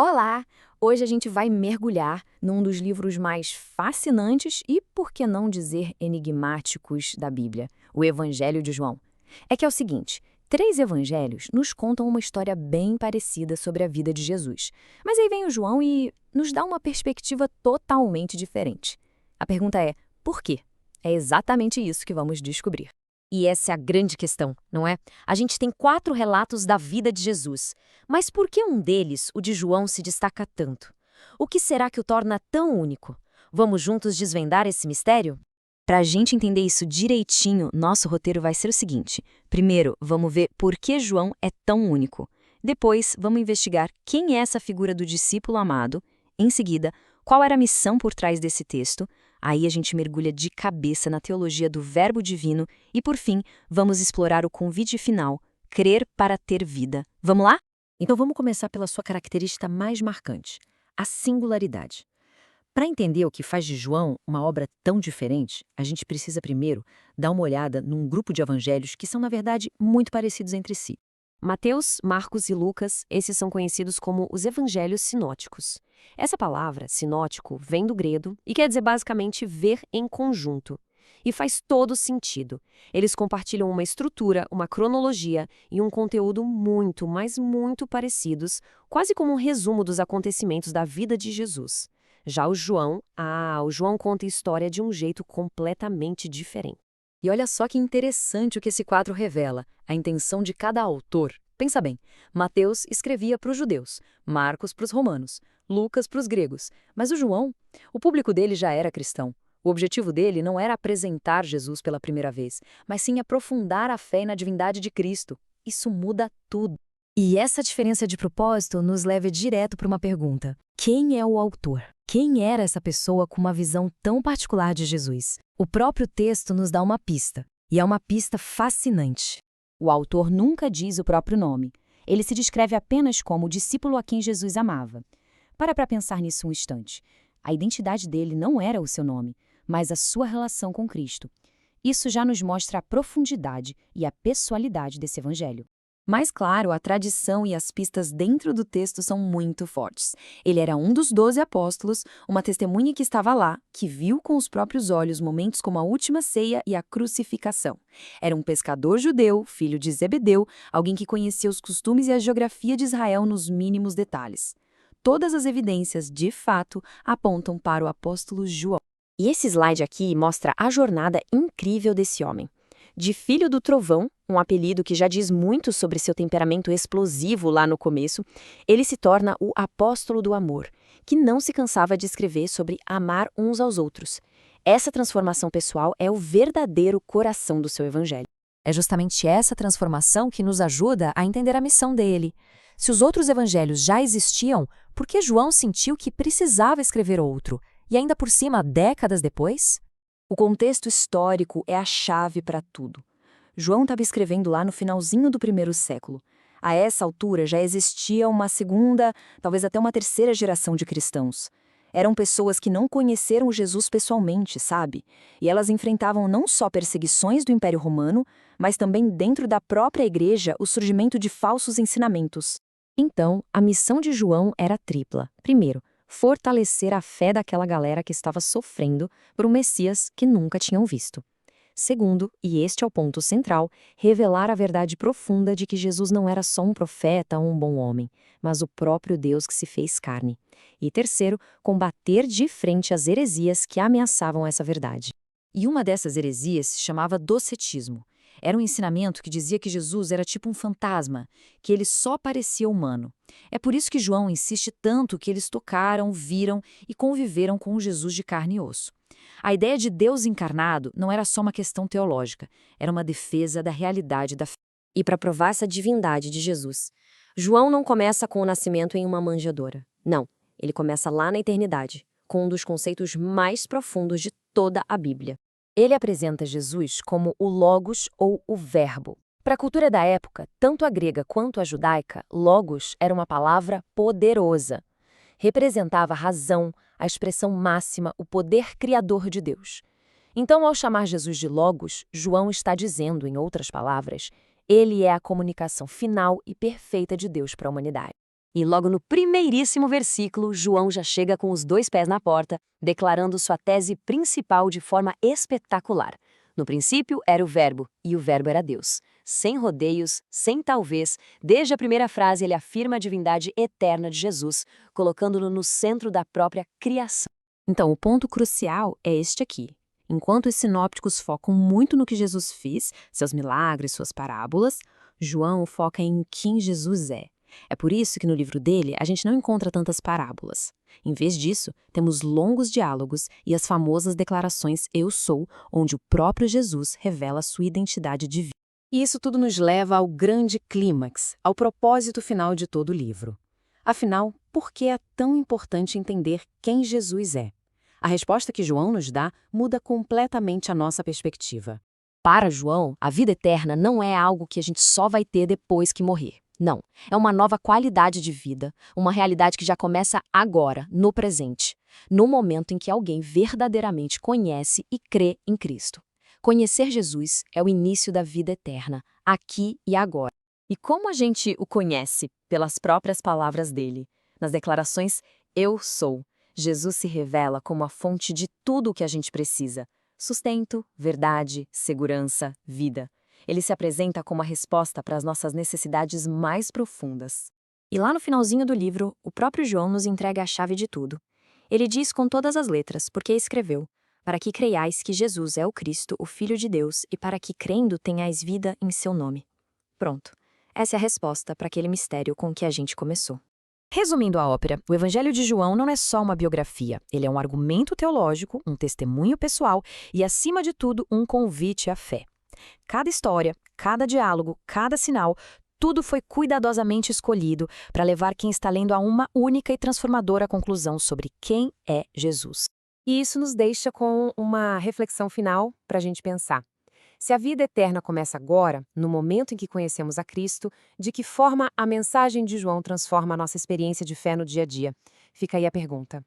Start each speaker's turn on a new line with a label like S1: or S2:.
S1: Olá! Hoje a gente vai mergulhar num dos livros mais fascinantes e, por que não dizer, enigmáticos da Bíblia, o Evangelho de João. É que é o seguinte: três evangelhos nos contam uma história bem parecida sobre a vida de Jesus. Mas aí vem o João e nos dá uma perspectiva totalmente diferente. A pergunta é: por quê? É exatamente isso que vamos descobrir.
S2: E essa é a grande questão, não é? A gente tem 4 relatos da vida de Jesus. Mas por que um deles, o de João, se destaca tanto? O que será que o torna tão único? Vamos juntos desvendar esse mistério?
S1: Para a gente entender isso direitinho, nosso roteiro vai ser o seguinte. Primeiro, vamos ver por que João é tão único. Depois, vamos investigar quem é essa figura do discípulo amado. Em seguida, qual era a missão por trás desse texto. Aí a gente mergulha de cabeça na teologia do Verbo Divino. E, por fim, vamos explorar o convite final: crer para ter vida. Vamos lá?
S2: Então vamos começar pela sua característica mais marcante, a singularidade. Para entender o que faz de João uma obra tão diferente, a gente precisa primeiro dar uma olhada num grupo de evangelhos que são, na verdade, muito parecidos entre si. Mateus, Marcos e Lucas, esses são conhecidos como os evangelhos sinóticos. Essa palavra, sinótico, vem do grego e quer dizer basicamente ver em conjunto. E faz todo sentido. Eles compartilham uma estrutura, uma cronologia e um conteúdo muito, mas muito parecidos, quase como um resumo dos acontecimentos da vida de Jesus. Já o João conta a história de um jeito completamente diferente.
S1: E olha só que interessante o que esse quadro revela, a intenção de cada autor. Pensa bem, Mateus escrevia para os judeus, Marcos para os romanos, Lucas para os gregos, mas o público dele já era cristão. O objetivo dele não era apresentar Jesus pela primeira vez, mas sim aprofundar a fé na divindade de Cristo. Isso muda tudo. E essa diferença de propósito nos leva direto para uma pergunta: quem é o autor? Quem era essa pessoa com uma visão tão particular de Jesus? O próprio texto nos dá uma pista, e é uma pista fascinante. O autor nunca diz o próprio nome. Ele se descreve apenas como o discípulo a quem Jesus amava. Para pensar nisso um instante. A identidade dele não era o seu nome, mas a sua relação com Cristo. Isso já nos mostra a profundidade e a pessoalidade desse evangelho. Mas, claro, a tradição e as pistas dentro do texto são muito fortes. Ele era um dos 12 apóstolos, uma testemunha que estava lá, que viu com os próprios olhos momentos como a última ceia e a crucificação. Era um pescador judeu, filho de Zebedeu, alguém que conhecia os costumes e a geografia de Israel nos mínimos detalhes. Todas as evidências, de fato, apontam para o apóstolo João.
S2: E esse slide aqui mostra a jornada incrível desse homem. De filho do trovão, um apelido que já diz muito sobre seu temperamento explosivo lá no começo, ele se torna o apóstolo do amor, que não se cansava de escrever sobre amar uns aos outros. Essa transformação pessoal é o verdadeiro coração do seu evangelho.
S1: É justamente essa transformação que nos ajuda a entender a missão dele. Se os outros evangelhos já existiam, por que João sentiu que precisava escrever outro? E ainda por cima, décadas depois? O contexto histórico é a chave para tudo. João estava escrevendo lá no finalzinho do primeiro século. A essa altura já existia uma segunda, talvez até uma terceira geração de cristãos. Eram pessoas que não conheceram Jesus pessoalmente, sabe? E elas enfrentavam não só perseguições do Império Romano, mas também dentro da própria igreja o surgimento de falsos ensinamentos. Então, a missão de João era tripla. Primeiro, fortalecer a fé daquela galera que estava sofrendo por um Messias que nunca tinham visto. Segundo, e este é o ponto central, revelar a verdade profunda de que Jesus não era só um profeta ou um bom homem, mas o próprio Deus que se fez carne. E terceiro, combater de frente as heresias que ameaçavam essa verdade. E uma dessas heresias se chamava docetismo. Era um ensinamento que dizia que Jesus era tipo um fantasma, que ele só parecia humano. É por isso que João insiste tanto que eles tocaram, viram e conviveram com o Jesus de carne e osso. A ideia de Deus encarnado não era só uma questão teológica, era uma defesa da realidade da fé.
S2: E para provar essa divindade de Jesus, João não começa com o nascimento em uma manjedoura. Não, ele começa lá na eternidade, com um dos conceitos mais profundos de toda a Bíblia. Ele apresenta Jesus como o Logos ou o Verbo. Para a cultura da época, tanto a grega quanto a judaica, Logos era uma palavra poderosa. Representava a razão, a expressão máxima, o poder criador de Deus. Então, ao chamar Jesus de Logos, João está dizendo, em outras palavras, ele é a comunicação final e perfeita de Deus para a humanidade.
S1: E logo no primeiríssimo versículo, João já chega com os 2 pés na porta, declarando sua tese principal de forma espetacular. No princípio era o Verbo, e o Verbo era Deus. Sem rodeios, sem talvez, desde a primeira frase ele afirma a divindade eterna de Jesus, colocando-no no centro da própria criação.
S2: Então, o ponto crucial é este aqui. Enquanto os sinópticos focam muito no que Jesus fez, seus milagres, suas parábolas, João foca em quem Jesus é. É por isso que no livro dele a gente não encontra tantas parábolas. Em vez disso, temos longos diálogos e as famosas declarações Eu sou, onde o próprio Jesus revela sua identidade divina. E isso tudo nos leva ao grande clímax, ao propósito final de todo o livro. Afinal, por que é tão importante entender quem Jesus é? A resposta que João nos dá muda completamente a nossa perspectiva.
S1: Para João, a vida eterna não é algo que a gente só vai ter depois que morrer. Não, é uma nova qualidade de vida, uma realidade que já começa agora, no presente, no momento em que alguém verdadeiramente conhece e crê em Cristo. Conhecer Jesus é o início da vida eterna, aqui e agora. E como a gente o conhece? Pelas próprias palavras dele. Nas declarações Eu sou, Jesus se revela como a fonte de tudo o que a gente precisa. Sustento, verdade, segurança, vida. Ele se apresenta como a resposta para as nossas necessidades mais profundas. E lá no finalzinho do livro, o próprio João nos entrega a chave de tudo. Ele diz com todas as letras, porque escreveu, para que creiais que Jesus é o Cristo, o Filho de Deus, e para que crendo tenhais vida em seu nome. Pronto. Essa é a resposta para aquele mistério com que a gente começou. Resumindo a ópera, o Evangelho de João não é só uma biografia, ele é um argumento teológico, um testemunho pessoal e, acima de tudo, um convite à fé. Cada história, cada diálogo, cada sinal, tudo foi cuidadosamente escolhido para levar quem está lendo a uma única e transformadora conclusão sobre quem é Jesus. E isso nos deixa com uma reflexão final para a gente pensar. Se a vida eterna começa agora, no momento em que conhecemos a Cristo, de que forma a mensagem de João transforma a nossa experiência de fé no dia a dia? Fica aí a pergunta.